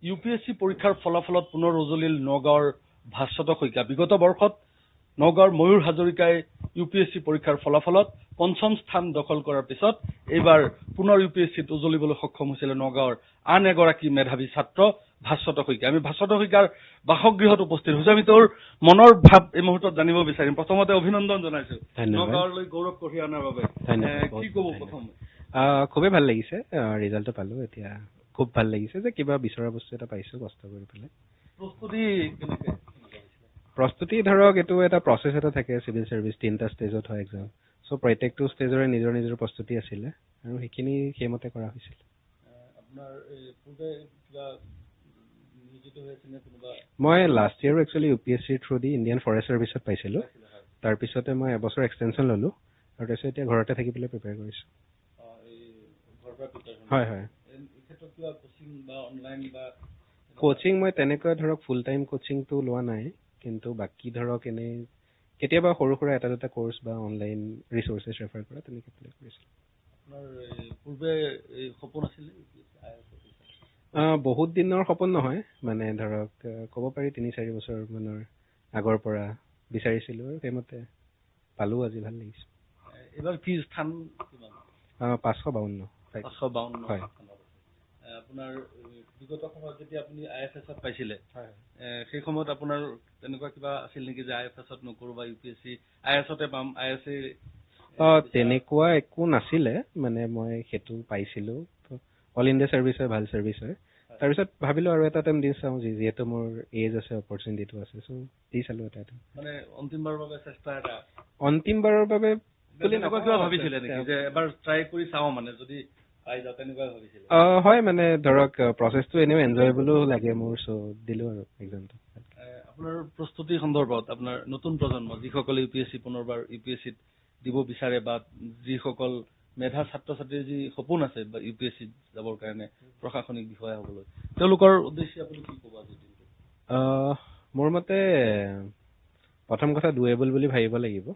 UPSC পৰীক্ষাৰ ফলাফলত পুনৰ উজলিল নগাঁৱৰ ভাস্বত শইকীয়া। বিগত বৰ্ষত নগাঁৱৰ ময়ূৰ হাজৰিকাই ইউপিএসসি পৰীক্ষাৰ ফলাফলত পঞ্চম স্থান দখল কৰাৰ পিছত এইবাৰ পুনৰ ইউপিএসসিত উজলিবলৈ সক্ষম হৈছিল নগাঁৱৰ আন এগৰাকী মেধাৱী ছাত্ৰ ভাস্বত শইকীয়া। আমি ভাস্বত শইকীয়াৰ বাসগৃহত উপস্থিত হৈছো। আমি তেওঁৰ মনৰ ভাৱ এই মুহূৰ্তত জানিব বিচাৰিম। প্ৰথমতে অভিনন্দন জনাইছো নগাঁৱলৈ গৌৰৱ কঢ়িয়াই অনাৰ বাবে। কি ক'ব প্ৰথম? খুবেই ভাল লাগিছে, ৰিজাল্টটো পালো। এতিয়া খুব ভাল লাগিছে যে কিবা বিচৰা বস্তু এটা পাইছো কষ্ট কৰি পেলাই। প্ৰস্তুতি ধৰক এইটো এটা প্ৰচেছ এটা থাকে চিভিল চাৰ্ভিচ, 3টা ষ্টেজত হয় এক্সাম। চ' প্ৰত্যেকটো ষ্টেজৰে নিজৰ নিজৰ প্ৰস্তুতি আছিলে আৰু সেইখিনি সেইমতে কৰা হৈছিল। মই লাষ্ট ইয়েৰ একচুৱেলি ইউপিএসচিৰ থ্ৰু দি ইণ্ডিয়ান ফৰেষ্ট চাৰ্ভিচত পাইছিলো। তাৰপিছতে মই এবছৰ এক্সটেনশ্যন ললো আৰু তাৰপিছত এতিয়া ঘৰতে থাকি পেলাই প্ৰিপেয়াৰ কৰিছো। হয় হয়। কোচিং মই তেনেকৈ ধৰক ফুল টাইম কোচিংটো লোৱা নাই, কিন্তু বাকী ধৰক এনেই কেতিয়াবা সৰু সুৰা এটা দুটা কোৰ্চ বা অনলাইন ৰিচোৰ্চেছ ৰেফাৰ কৰা তেনেকৈ এপ্লাই কৰিছিলোঁ। বহুত দিনৰ সপোন নহয়, মানে ধৰক ক'ব পাৰি ৩-৪ বছৰ মানৰ আগৰ পৰা বিচাৰিছিলো আৰু সেইমতে পালো। আজি ভাল লাগিছে। এইবাৰ কি স্থান? 552। 552 হয়। আপোনাৰ বিগত সময়ত যেতিয়া আপুনি আইএফএছত পাইছিলে, সেই সময়ত আপোনাৰ তেনেকুৱা কিবা আছিল নেকি যে আইএফএছত নকৰো বা ইউপিএসসি আইএছতে পাম, আইএছএ? তেনেকুৱা একো নাছিলে, মানে মই সেইটো পাইছিলো। অল ইণ্ডিয়া চাৰ্ভিচ হয়, ভাল চাৰ্ভিচ হয়। তাৰপিছত ভাবিলো আৰু এটা টাইম দি চাওঁ, যিহেতু মোৰ এজ আছে, অপৰচুনিটিটো আছে, চ' দি চালো এটা টাইম। মানে অন্তিমবাৰৰ বাবে চেষ্টা এটা? অন্তিমবাৰৰ বাবে তেনেকুৱা কিবা ভাবিছিলে নেকি যে এবাৰ ট্ৰাই কৰি চাওঁ, মানে যদি পাই যাওঁ, তেনেকুৱা ভাবিছিলে? হয়, মানে ধৰক প্ৰচেছটো এনেও এনজয়েবলো লাগে মোৰ, চ' দিলো আৰু এক্সামটো। আপোনাৰ প্ৰস্তুতিৰ সন্দৰ্ভত আপোনাৰ নতুন প্ৰজন্ম যিসকলে ইউপিএসসি পুনৰবাৰ ইউপিএসসিত দিব বিচাৰে বা যিসকল মেধা ছাত্ৰ ছাত্ৰীৰ যি সপোন আছে বা ইউপিএসসিত যাবৰ কাৰণে প্ৰশাসনিক বিষয়া হ'বলৈ, তেওঁলোকৰ উদ্দেশ্যে আপুনি কি ক'ব আজি দিনটো? মোৰ মতে প্ৰথম কথা ডুৱেবল বুলি ভাবিব লাগিব,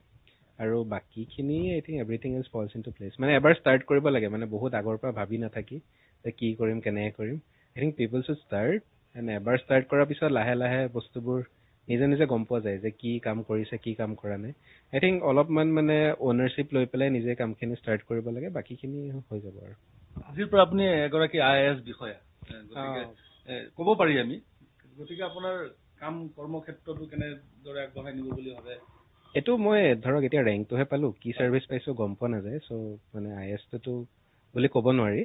আৰু বাকীখিনি I think everything is falls into place. মানে এবাৰ ষ্টাৰ্ট কৰিব লাগে, মানে বহুত আগৰ পৰা ভাবি নাথাকি যে কি কৰিম কেনেকৈ কৰিম। I think people should start, and এবাৰ ষ্টাৰ্ট কৰাৰ পিছত লাহে লাহে বস্তুবোৰ নিজে নিজে গম পোৱা যায় যে কি কাম কৰিছে কি কাম কৰা নাই। আই থিংক অলপমান মানে অ'নাৰশ্বিপ লৈ পেলাই নিজে কামখিনি ষ্টাৰ্ট কৰিব লাগে, বাকীখিনি হৈ যাব আৰু। আজিৰ পৰা আপুনি এগৰাকী আইএএছ বিষয়া, গতিকে ক'ব পাৰি আমি, গতিকে আপোনাৰ কাম কৰ্মক্ষেত্ৰটো কেনেদৰে আগবঢ়াই নিব বুলি ভাবে? এইটো মই ধৰক এতিয়া ৰেংকটোহে পালো, কি চাৰ্ভিচ পাইছো গম পোৱা নাযায়, চ' মানে আইএছটো বুলি ক'ব নোৱাৰি,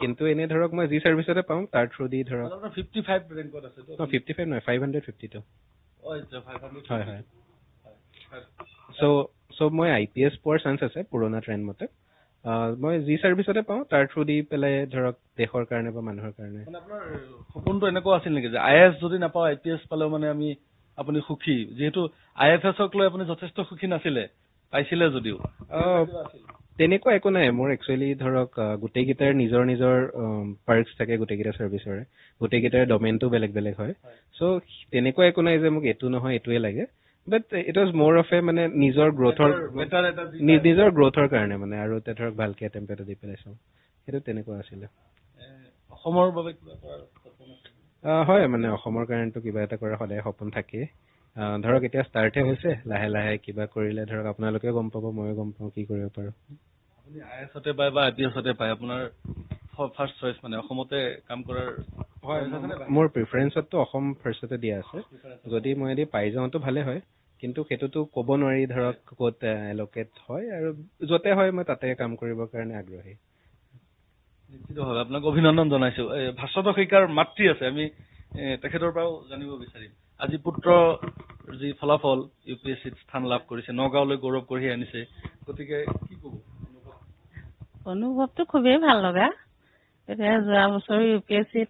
কিন্তু এনে ধৰক মই যি চাৰ্ভিচতে পাওঁ তাৰ থ্ৰু দি ধৰক 55 ৰেংকত আছে তো? 55 নহয়, 552। হয় হয়। চ' মই IPS পোৱাৰ চান্স আছে পুৰণা ট্ৰেণ্ড মতে। মই যি চাৰ্ভিচতে পাওঁ তাৰ থ্ৰু দি পেলাই ধৰক দেশৰ কাৰণে বা মানুহৰ কাৰণে। আপোনাৰ সপোনটো এনেকুৱা আছিল নেকি যে আইএছ যদি নাপাওঁ IPS পালেও মানে আপুনি সুখী? যিহেতু IFSক লৈ আপুনি যথেষ্ট সুখী নাছিলে, পাইছিলে যদিও। তেনেকুৱা একো নাই মোৰ। একচুৱেলি ধৰক গোটেইকেইটাৰ নিজৰ নিজৰ পাৰ্কছ থাকে, গোটেইকেইটা চাৰ্ভিচৰে গোটেইকেইটাৰ ডমেইনটো বেলেগ বেলেগ হয়। চ' তেনেকুৱা একো নাই যে মোক এইটো নহয় এইটোৱে লাগে, বাট ইট ৱাজ মোৰ অফ এ মানে নিজৰ গ্ৰ'থৰ কাৰণে, মানে আৰু এতিয়া ধৰক ভালকে এটেম্প্ট এটা দি পেলাই চাওঁ, সেইটো তেনেকুৱা আছিলে। অসমৰ বাবে কিবা কৰাৰ সপোন আছে? হয়, মানে অসমৰ কাৰণেতো কিবা এটা কৰাৰ সদায় সপোন থাকেই। ধৰক এতিয়া ষ্টাৰ্টহে হৈছে, লাহে লাহে কিবা কৰিলে ধৰক আপোনালোকেও গম পাব, ময়ো গম পাওঁ কি কৰিব পাৰোঁ। আপুনি IASতে পায় বা IPSতে পায়, আপোনাৰ ফাৰ্ষ্ট চইচ মানে অসমতে কাম কৰাৰ? হয়, মোৰ প্ৰিফাৰেঞ্চততো অসম ফাৰ্ষ্টতে দিয়া আছে। যদি মই পাই যাওঁতো ভালে হয়, কিন্তু সেইটোতো ক'ব নোৱাৰি ধৰক ক'ত এল'কেট হয়, আৰু য'তে হয় মই তাতে কাম কৰিবৰ কাৰণে আগ্ৰহী। নিশ্চিতভাৱে আপোনাক অভিনন্দন জনাইছো। ভাস্বত শইকীয়াৰ মাতৃ আছে, আমি তেখেতৰ পৰাও জানিব বিচাৰিম। আজি পুত্ৰ যি ফলাফল ইউপিএসচিত স্থান লাভ কৰিছে, নগাঁৱলৈ গৌৰৱ কঢ়িয়াই আনিছে, গতিকে কি ক'ব? অনুভৱটো খুবেই ভাল লগা। এতিয়া যোৱা বছৰ ইউপিএসচিত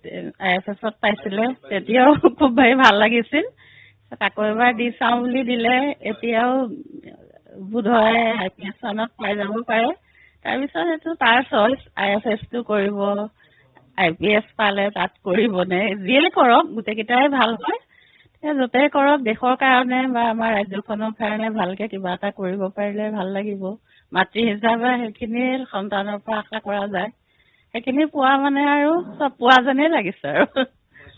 IFSত পাইছিলে, তেতিয়াও খুব ভাল লাগিছিল। আকৌ এবাৰ দি চাওঁ বুলি দিলে, এতিয়াও বোধহয় IPSখনত পাই যাব পাৰে। তাৰপিছত সেইটো তাৰ চইচ, IFSটো কৰিব, IPS পালে তাত কৰিবনে, যিয়ে কৰক গোটেইকেইটাই ভাল হয়। য'তেই কৰক দেশৰ কাৰণে বা আমাৰ ৰাজ্যখনৰ কাৰণে ভালকে কিবা এটা কৰিব পাৰিলে ভাল লাগিব। মাতৃ হিচাপে সেইখিনি সন্তানৰ পৰা আশা কৰা যায়, সেইখিনি পোৱা মানে আৰু চব পোৱা যেনেই লাগিছে আৰু।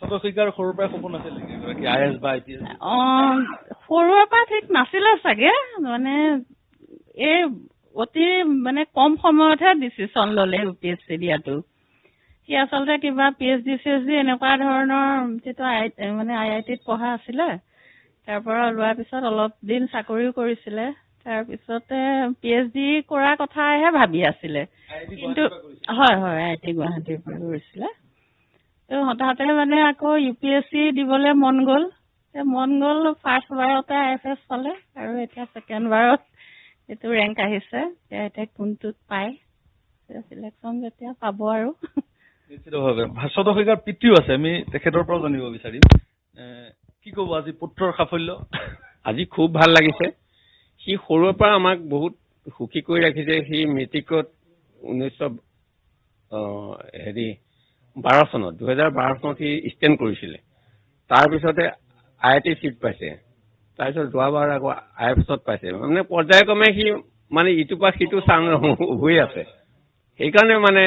ভাস্বত শইকীয়াৰ সৰুৰ পৰাই সপোন আছিল নেকি এগৰাকী IAS বা IPS? সৰুৰে পৰা ঠিক নাছিলে চাগে, মানে এই অতি মানে কম সময়তহে ডিচিশ্যন ল'লে UPSC দিয়াটো। সি আচলতে কিবা PhD এনেকুৱা ধৰণৰ যিটো মানে IIT-ত পঢ়া আছিলে, তাৰ পৰা লোৱাৰ পিছত অলপ দিন চাকৰিও কৰিছিলে, তাৰপিছতে PhD কৰাৰ কথাহে ভাবি আছিলে। কিন্তু হয় IIT গুৱাহাটীৰ পৰা কৰিছিলে। হঠাতে মানে আকৌ UPSC দিবলৈ মন গ'ল ফাৰ্ষ্ট বাৰতে IFS পালে, আৰু এতিয়া ছেকেণ্ড বাৰত যিটো ৰেংক আহিছে এতিয়া কোনটোত পায় চিলেকশ্যন যেতিয়া পাব আৰু। নিশ্চিতভাৱে ভাস্বত শইকীয়াৰ পিতৃও আছে, আমি তেখেতৰ পৰাও জানিব বিচাৰিম। কি ক'ব আজি পুত্ৰৰ সাফল্য? আজি খুব ভাল লাগিছে। সি সৰুৰ পৰা আমাক বহুত সুখী কৰি ৰাখিছে। সি মেট্ৰিকত 2012 চনত সি ষ্টেণ্ড কৰিছিলে। তাৰপিছতে IIT চিট পাইছে, তাৰপিছত যোৱাবাৰ আকৌ IFSত পাইছে। মানে পৰ্যায়ক্ৰমে সি মানে ইটোৰ পৰা সিটো চাং হৈ আছে। সেইকাৰণে মানে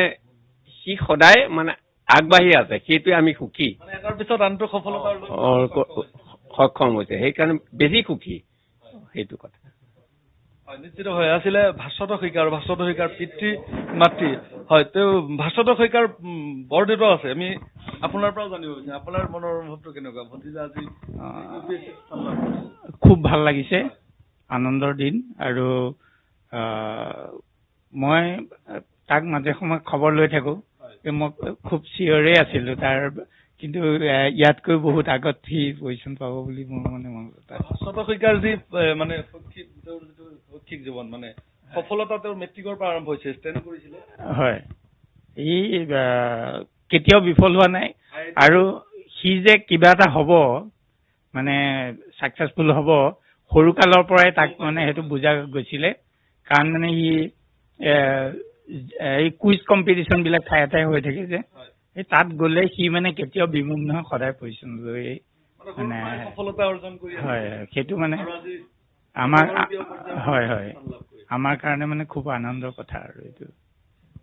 সি সদায় মানে আগবাঢ়ি আছে, সেইটোৱে আমি সুখী। এটাৰ পিছত আনটো সফলতা সক্ষম হৈছে, সেইকাৰণে বেছি সুখী সেইটো কথা। হয়, নিশ্চিত হৈ আছিলে ভাস্বত শইকীয়া আৰু ভাস্বত শইকীয়াৰ পিতৃ মাতৃ। হয়, তেওঁ ভাস্বত শইকীয়াৰ বৰদেউতাও আছে, আমি আপোনাৰ পৰাও জানিব বিচাৰিম আপোনাৰ মনৰ অনুভৱটো কেনেকুৱা? ভতিজা আজি খুব ভাল লাগিছে, আনন্দৰ দিন। আৰু মই তাক মাজে সময়ে খবৰ লৈ থাকো, মই খুব চিঞৰে আছিলো তাৰ, কিন্তু ইয়াতকৈ বহুত আগত সি পজিশ্যন পাব বুলি মোৰ মানে মন। ভাস্বত শইকীয়াৰ যি মানে শৈক্ষিক জীৱন, মানে সফলতা তেওঁৰ মেট্ৰিকৰ পৰা আৰম্ভ হৈছে, ষ্টেণ্ড কৰিছিলে। হয়, ই কেতিয়াও বিফল হোৱা নাই, আৰু সি যে কিবা এটা হ'ব, মানে ছাকচেছফুল হ'ব, সৰুকালৰ পৰাই তাক মানে সেইটো বুজা গৈছিলে। কাৰণ মানে সি এই কুইজ কম্পিটিশ্যন বিলাক ঠায়ে ঠায়ে হৈ থাকে যে, এই তাত গ'লে সি মানে কেতিয়াও বিমুখ নহয়, সদায় পজিশ্যন লৈ মানে সফলতা অৰ্জন কৰি। হয়, সেইটো মানে আমাৰ আমাৰ কাৰণে মানে খুব আনন্দৰ কথা আৰু এইটো।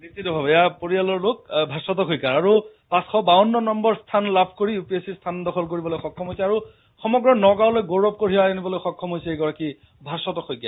নিশ্চিতভাৱে এয়া পৰিয়ালৰ লোক ভাস্বত শইকীয়া, আৰু 552 নম্বৰ স্থান লাভ কৰি UPSC স্থান দখল কৰিবলৈ সক্ষম হৈছে, আৰু সমগ্ৰ নগাঁৱলৈ গৌৰৱ কঢ়িয়াই আনিবলৈ সক্ষম হৈছে এগৰাকী ভাস্বত শইকীয়া।